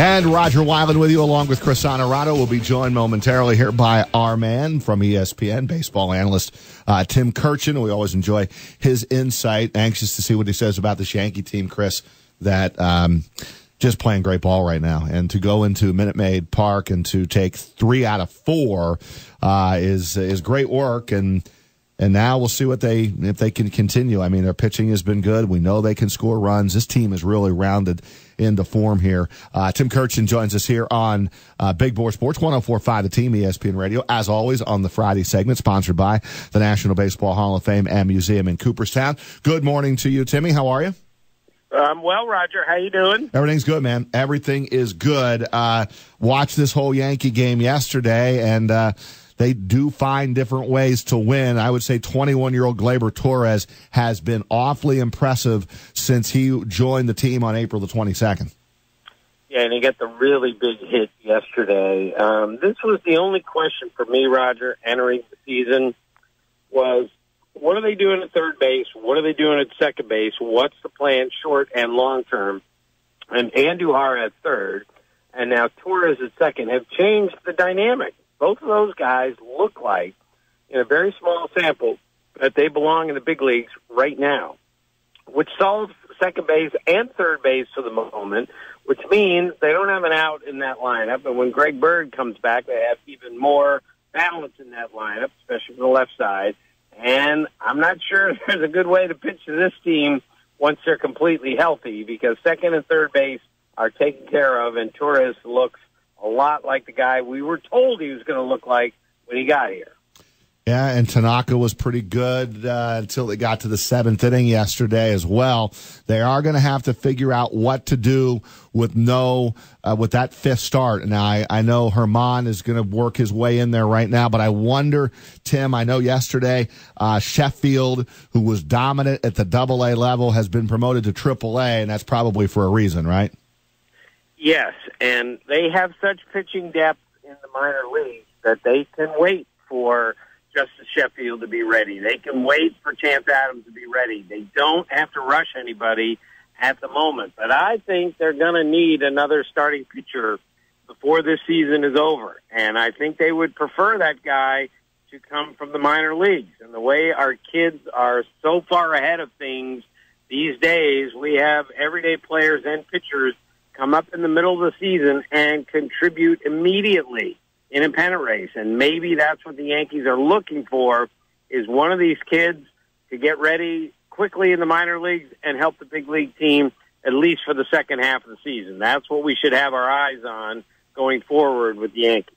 And Roger Weiland with you, along with Chris Honorado. We'll be joined momentarily here by our man from ESPN, baseball analyst Tim Kurkjian. We always enjoy his insight. Anxious to see what he says about this Yankee team, Chris, that just playing great ball right now. And to go into Minute Maid Park and to take 3 out of 4 is great work. And now we'll see if they can continue. I mean, their pitching has been good. We know they can score runs. This team is really rounded into form here. Tim Kurkjian joins us here on Big Board Sports, 104.5 The Team, ESPN Radio, as always on the Friday segment, sponsored by the National Baseball Hall of Fame and Museum in Cooperstown. Good morning to you, Timmy. How are you? Well, Roger, how you doing? Everything's good, man. Everything is good. Watched this whole Yankee game yesterday, and they do find different ways to win. I would say 21-year-old Gleyber Torres has been awfully impressive since he joined the team on April the 22nd. Yeah, and he got the really big hit yesterday. This was the only question for me, Roger, entering the season was, what are they doing at third base? What are they doing at second base? What's the plan short and long term? And Andujar at third, and now Torres at second have changed the dynamic. Both of those guys look like, in a very small sample, that they belong in the big leagues right now, which solves second base and third base for the moment, which means they don't have an out in that lineup. And when Greg Bird comes back, they have even more balance in that lineup, especially from the left side. And I'm not sure there's a good way to pitch to this team once they're completely healthy, because second and third base are taken care of, and Torres looks a lot like the guy we were told he was going to look like when he got here. Yeah, and Tanaka was pretty good until they got to the 7th inning yesterday as well. They are going to have to figure out what to do with with that 5th start. Now, I know Herman is going to work his way in there right now, but I wonder, Tim, I know yesterday Sheffield, who was dominant at the AA level, has been promoted to AAA, and that's probably for a reason, right? Yes, and they have such pitching depth in the minor leagues that they can wait for Justice Sheffield to be ready. They can wait for Chance Adams to be ready. They don't have to rush anybody at the moment. But I think they're going to need another starting pitcher before this season is over. And I think they would prefer that guy to come from the minor leagues. And the way our kids are so far ahead of things these days, we have everyday players and pitchers come up in the middle of the season and contribute immediately in a pennant race. And maybe that's what the Yankees are looking for, is one of these kids to get ready quickly in the minor leagues and help the big league team at least for the second half of the season. That's what we should have our eyes on going forward with the Yankees.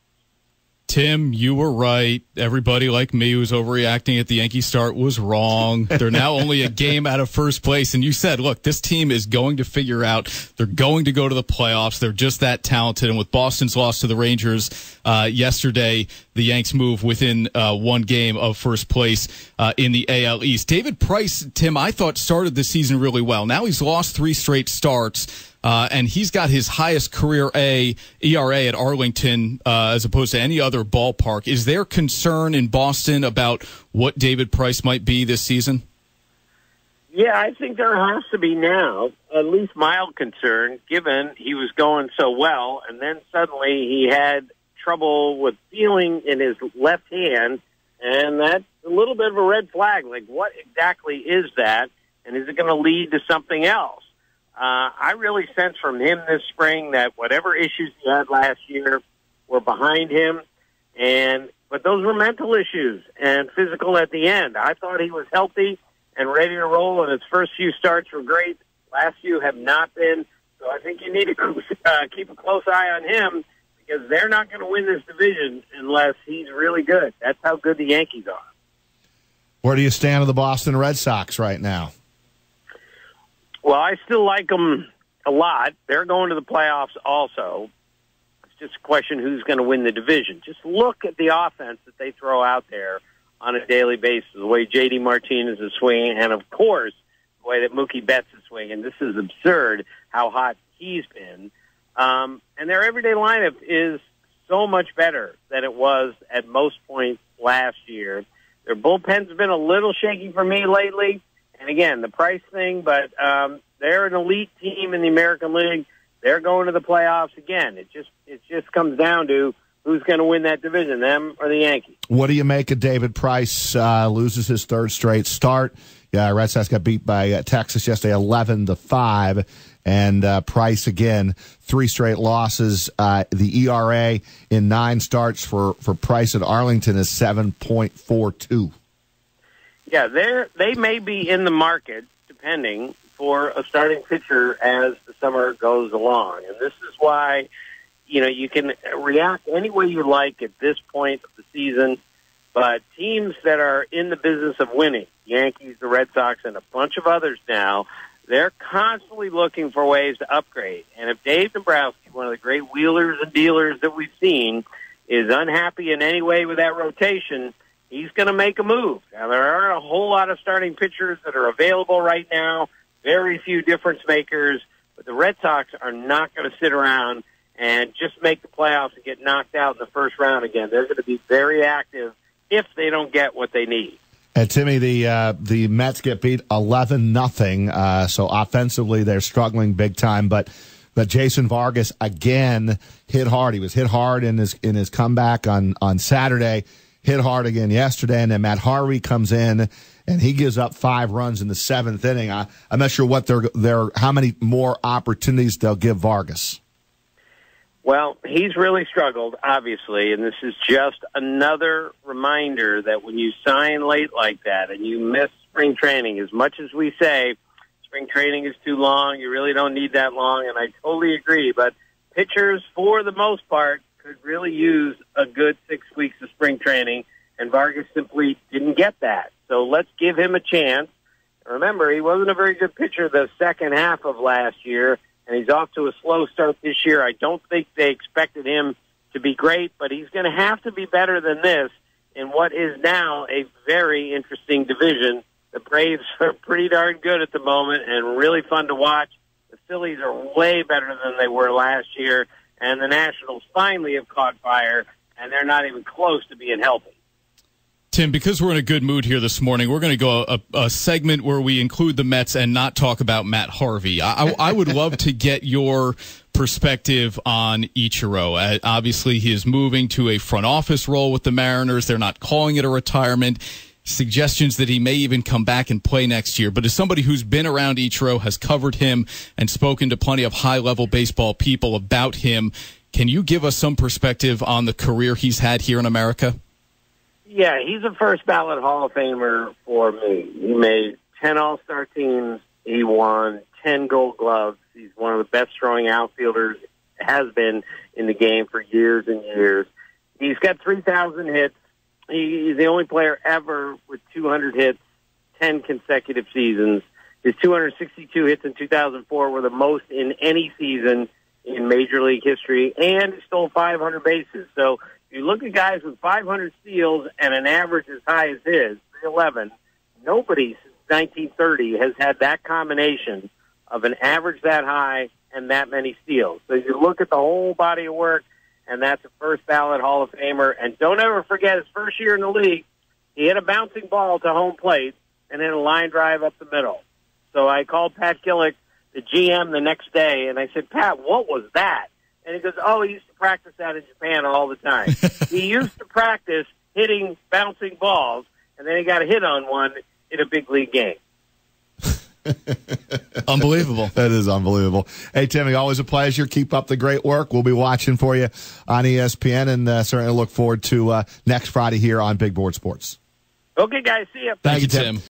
Tim, you were right. Everybody like me who was overreacting at the Yankee start was wrong. They're now only a game out of first place. And you said, look, this team is going to figure out. They're going to go to the playoffs. They're just that talented. And with Boston's loss to the Rangers yesterday, the Yanks move within 1 game of first place in the AL East. David Price, Tim, I thought started the season really well. Now he's lost 3 straight starts. And he's got his highest career ERA at Arlington as opposed to any other ballpark. Is there concern in Boston about what David Price might be this season? Yeah, I think there has to be now, at least mild concern, given he was going so well, and then suddenly he had trouble with feeling in his left hand, and that's a little bit of a red flag. Like, what exactly is that, and is it going to lead to something else? I really sense from him this spring that whatever issues he had last year were behind him, but those were mental issues and physical at the end. I thought he was healthy and ready to roll, and his first few starts were great. Last few have not been, so I think you need to keep a close eye on him, because they're not going to win this division unless he's really good. That's how good the Yankees are. Where do you stand with the Boston Red Sox right now? Well, I still like them a lot. They're going to the playoffs also. It's just a question who's going to win the division. Just look at the offense that they throw out there on a daily basis, the way J.D. Martinez is swinging, and, of course, the way that Mookie Betts is swinging. This is absurd how hot he's been. And their everyday lineup is so much better than it was at most points last year. Their bullpen's been a little shaky for me lately. And again, the price thing, but they're an elite team in the American League. they're going to the playoffs again. It just comes down to who's going to win that division, them or the Yankees. What do you make of David Price? Loses his third straight start. Yeah, Red Sox got beat by Texas yesterday, 11-5, and Price again 3 straight losses. The ERA in 9 starts for Price at Arlington is 7.42. Yeah, they may be in the market, depending, for a starting pitcher as the summer goes along, and this is why you can react any way you like at this point of the season. But teams that are in the business of winning, Yankees, the Red Sox, and a bunch of others now, they're constantly looking for ways to upgrade. And if Dave Dombrowski, one of the great wheelers and dealers that we've seen, is unhappy in any way with that rotation, he's going to make a move. Now, there are a whole lot of starting pitchers that are available right now, very few difference makers, but the Red Sox are not going to sit around and just make the playoffs and get knocked out in the first round again. They're going to be very active if they don't get what they need. And Timmy, the Mets get beat 11-0. So offensively, they're struggling big time. But Jason Vargas again hit hard. He was hit hard in his comeback on Saturday. Hit hard again yesterday, and then Matt Harvey comes in and he gives up 5 runs in the 7th inning. I'm not sure what how many more opportunities they'll give Vargas. Well, he's really struggled, obviously, and this is just another reminder that when you sign late like that and you miss spring training, as much as we say spring training is too long, you really don't need that long, and I totally agree, but pitchers, for the most part, could really use a good 6 weeks of spring training, and Vargas simply didn't get that. So let's give him a chance. Remember, he wasn't a very good pitcher the second half of last year, and he's off to a slow start this year. I don't think they expected him to be great, but he's going to have to be better than this in what is now a very interesting division. The Braves are pretty darn good at the moment and really fun to watch. The Phillies are way better than they were last year, and the Nationals finally have caught fire, and they're not even close to being healthy. Tim, because we're in a good mood here this morning, we're going to go a segment where we include the Mets and not talk about Matt Harvey. I would love to get your perspective on Ichiro. Obviously, he is moving to a front office role with the Mariners. They're not calling it a retirement. Suggestions that he may even come back and play next year. But as somebody who's been around Ichiro, has covered him, and spoken to plenty of high-level baseball people about him, can you give us some perspective on the career he's had here in America? Yeah, he's a first-ballot Hall of Famer for me. He made 10 All-Star teams. He won 10 Gold Gloves. He's one of the best throwing outfielders, has been in the game for years and years. He's got 3,000 hits. He's the only player ever with 200 hits, 10 consecutive seasons. His 262 hits in 2004 were the most in any season in Major League history, and he stole 500 bases. So if you look at guys with 500 steals and an average as high as his, 311, nobody since 1930 has had that combination of an average that high and that many steals. So you look at the whole body of work, and that's a first-ballot Hall of Famer. And don't ever forget his first year in the league, he hit a bouncing ball to home plate and hit a line drive up the middle. So I called Pat Gillick, the GM, the next day, and I said, Pat, what was that? And he goes, oh, he used to practice that in Japan all the time. He used to practice hitting bouncing balls, and then he got a hit on one in a big league game. Unbelievable. That is unbelievable. Hey, Timmy, always a pleasure. Keep up the great work. We'll be watching for you on ESPN, and certainly look forward to next Friday here on Big Board Sports. Okay, guys. See you. Thank you, Tim.